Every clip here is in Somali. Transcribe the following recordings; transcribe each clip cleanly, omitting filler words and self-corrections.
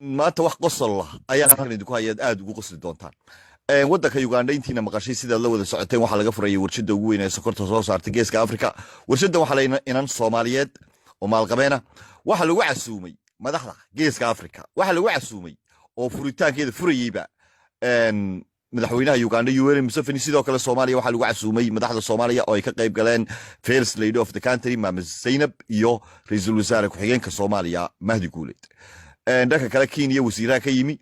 maanta wax qosol ah ayaa halkan idinku hayad aad ugu qosli doontaan waddanka Uganda intiina maqashay sida la wada socoteen waxa laga furayay warshada ugu weyn ee sokorta soo saartay geeska Afrika warshada waxa la inaan Soomaaliyeed oo maalqabeena waxa lagu casuumay madaxda geeska Afrika waxa lagu casuumay oo furitaankeeda furayayba madaxweynaha Uganda Yoweri Museveni sidoo kale Soomaaliya waxa lagu casuumay madaxda Soomaaliya oo ay ka qayb galeen First Lady of the Country Mama Zainab iyo Ra'iisul Wasaare ku-xigeenka Soomaaliya Mahdi Guuleed dhanka kale Kenya wasiiraha ka yimi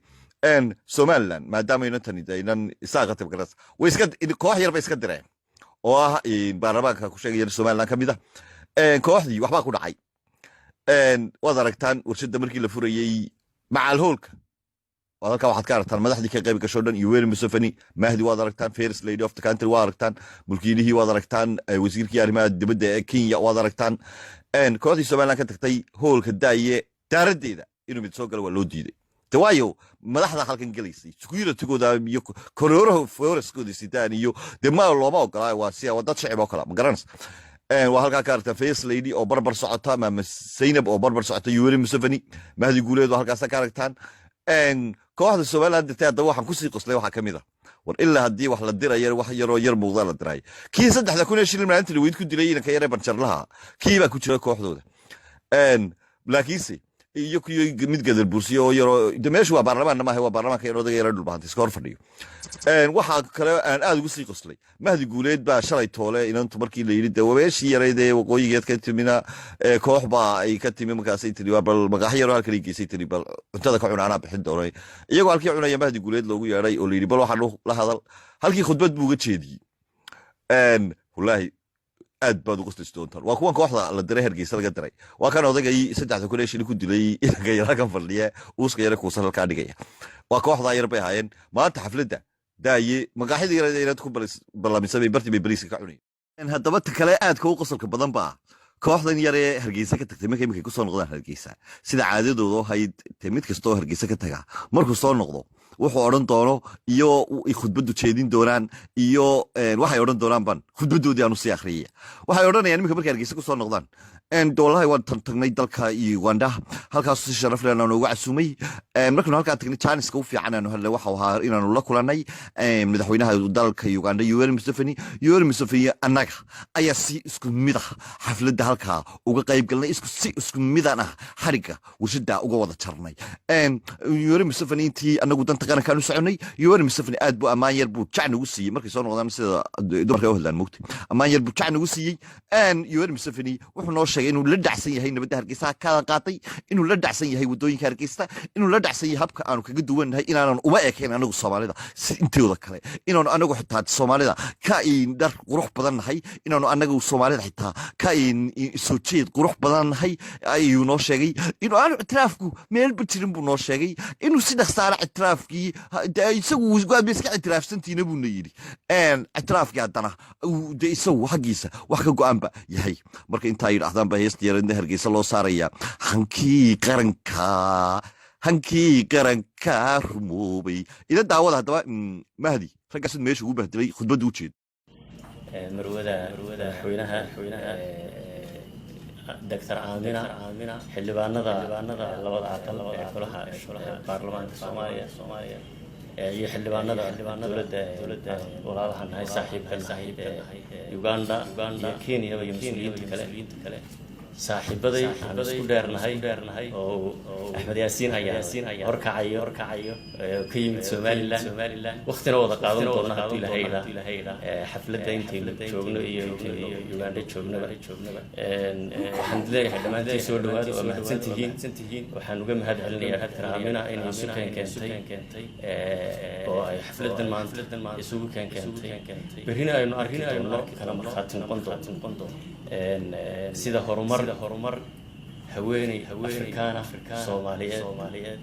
Somaliland maadaama aynan tani daynan isaaqa tabgaras way iska koox yar bay iska direen oo ah baarlamaanka ku sheegay Somaliland kamida kooxdii waxba ku dhacay wad aragtaan warshada markii la furayay macal hoolka wadalka waxaad ka aragtaan madaxdii ka qayb gasho dhan Yoweri Museveni Mahdi wad aragtaan First Lady of the Country wad aragtaan mulkiilihii wad aragtaan wasiirkii arrimaha dibadda ee Kenya wad aragtaan kooxdii Somaliland ka tagtay hoolka daaye daaradeeda inuu mid soo galo waa loo diiday tawaayo madaxda halkan galaysay security-gooda iyo korooraha forest-kooda sidaan iyo dema looma ogolaa waa si wada shacib oo kala ma garanaysa waa halka ka aragtaa First Lady oo barbar socota Mama Zainab oo barbar socota Yoweri Museveni Mahdi Guuleed oo halkaas ka aragtaan kooxda Somaliland dadda waxaan ku sii qoslay waxa kamid ah war ilaa hadii wax la dirayo wax yar oo yar muuqda la diray kii 3,000 shilin maalintii weyd ku dilay inka yar banjarlaha kii baa ku jira kooxdooda laakiinse iyo kuyo mid gadal bursiyo yaro dameeshu waa baarlamaanna ma aha waa baarlamaanka yar odaga yar dhul baahantay iska hor fadhiyo waxa kale aan aad ugu sii qoslay Mahdi Guuleed baa shalay toole inantu markii la yiri daweeshii yareeyay waqooyigeed ka timina koox baa ay ka timi markaas ay tiri bal magax yar halka geysay tiri bal cuntada ka cunaana bixin doonay iyagoo halkii cunaya Mahdi Guuleed loogu yeeray oo la yiri bal waxa la hadal halkii khudbad buu uga jeediyay wallahi aad baad ugu qoslayso doontaan waa kuwan kooxda la diray Hargeysa laga diray waa kan odagay 3,000 shilin ku dilay inaga yar kan fadhiya uuska yar ku sal ka dhigaya waa kooxda yar bay hayeen maanta xafladda daaye magaxida yar ee ku balamisay bartii bariiska ka cunay haddaba ta kale aad ka u qosolka badan baa kooxdan yar ee Hargeysa ka tagtay markay ku soo noqdaan Hargeysa sida caadadoodu ahayd mid kastoo Hargeysa ka taga markuu soo noqdo wuxuu oran doono iyo khudbadu jeedin doonaan iyo waxay oran doonaan ban khudbadoodii aanu sii akhriyay waxay oranayaan markay Hargeysa ku soo noqdaan doolahay waan tagnay dalka Uganda halkaas si sharaf leh aanu uga casuumay markii halka tagnay Chinese ku fiican aanu hal waxa ahaa inaanu la kulanay madaxweynaha dalka Uganda Yoweri Museveni annaga ayaa si isku mid ah xafladda halka uga qayb galnay isku mid ah xariga warshada uga wada jarnay Yoweri Museveni intii anagu danta qaranka aanu soconay Yoweri Museveni aad buu amaan yar buu jacn ugu siiyay markii soo noqdaan sida dumarka u hadlaan mugti amaan yar buu jacn ugu siiyay Yoweri Museveni wuxuu noo inuu la dhacsan yahay nabadda Hargeysa ka qaatay inuu la dhacsan yahay wadooyinka Hargeysa inuu la dhacsan yahay habka aanu kaga duwanahay inaanan uma ekeyn anagu Soomaalida intooda kale inaanu anagu xitaa Soomaalida ka in dar qurux badan nahay inaanu anagu Soomaalida xitaa ka in soo jeed qurux badan nahay ayuu noo sheegay inuu aanu itraafku meel bitirin buu noo sheegay inuu si dhaqsaale itraafkii isagu waa iska itraafsantiina buu yiri itraafkii haddana isagu xaqiisa wax ka go'aan ba yahay marka inta ay yiraahdaan heesta yareedna Hargeysa loo saaraya hankii qaranka rumoobay ila daawada hadaba Mahdi raggaas meesha ugu bahdilay khudbadu u jeed marwada madaxweynaha Dr. Amina xildhibaanada labada aqal ee golaha baarlamaanka Soomaaliya iyo xildhibaanada dawladda walaalaha nahay saaxiibka Uganda iyo Kenya iyo mas'uuliyiinta kale saaxiibaday aan isku dheernahay oo Axmed Yaasiin ayaa horkacayo ka yimid Somaliland waqtina wada qaadan doona hadii Ilaahay xafladda intaynu joogno iyo Uganda joognaba waxaan leeyahay dhamaantiin soo dhawaada oo mahadsantihiin waxaan uga mahadcelinayaa Dr. Amina inay isu keentay oo ay xafladdan maanta isugu keentay berrina aynu arki doono kala markhaati noqon doono sida horumar haweeney Afrikaana Soomaaliyeed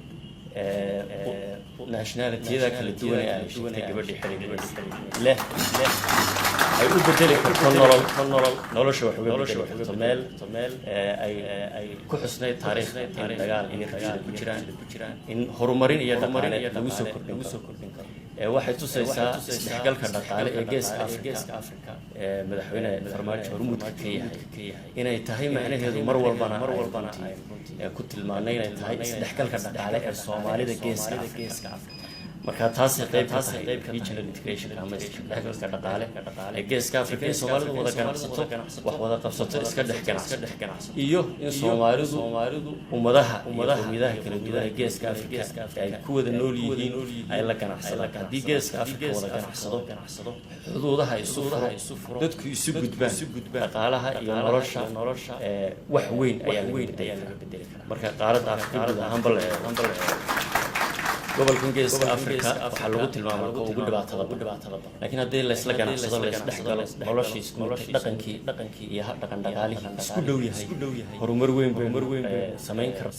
nationality-da kala duwan ee ay sheegtay gabadhii xiriir leh ay u bedeli karto nolosha wax uga bedeli karto meel ay ku xusnay taariikh dagaal iyo rajo ku jiraan in horumarin iyo dhaqaale lagu soo kordhin karo waxay tusaysaa isdhexgalka dhaqaale ee geeska Afrika madaxweyne farmaajo hormuudka ka yahay inay tahay macnaheedu mar walbana ay ku tilmaanay inay tahay isdhexgalka dhaqaale ee Soomaalida geeska Afrika marka taasi qayb ka tahay regional integration ama isdhexgalka dhaqaale ee geeska Afrika ee Soomaalidu wada ganacsato wax wada qabsato iska dhex ganacsato iyo in Soomaalidu ummadaha kala duwan ee geeska Afrika ay ku wada nool yihiin ay la ganacsadaan haddii geeska Afrika wada ganacsado xuduudaha isu furo dadku isu gudbaan dhaqaalaha iyo nolosha wax weyn ayaa laga bedeli karaa marka qaaradda Afrika hambal gobolkan geeska Afrika waxaa lagu tilmaamaa kuwa ugu dhibaatada badan laakiin haddii la isla ganacsado la isdhexgalo noloshiisa dhaqankii iyo dhaqan dhaqaalihii isku dhow yahay horumar weyn samayn kara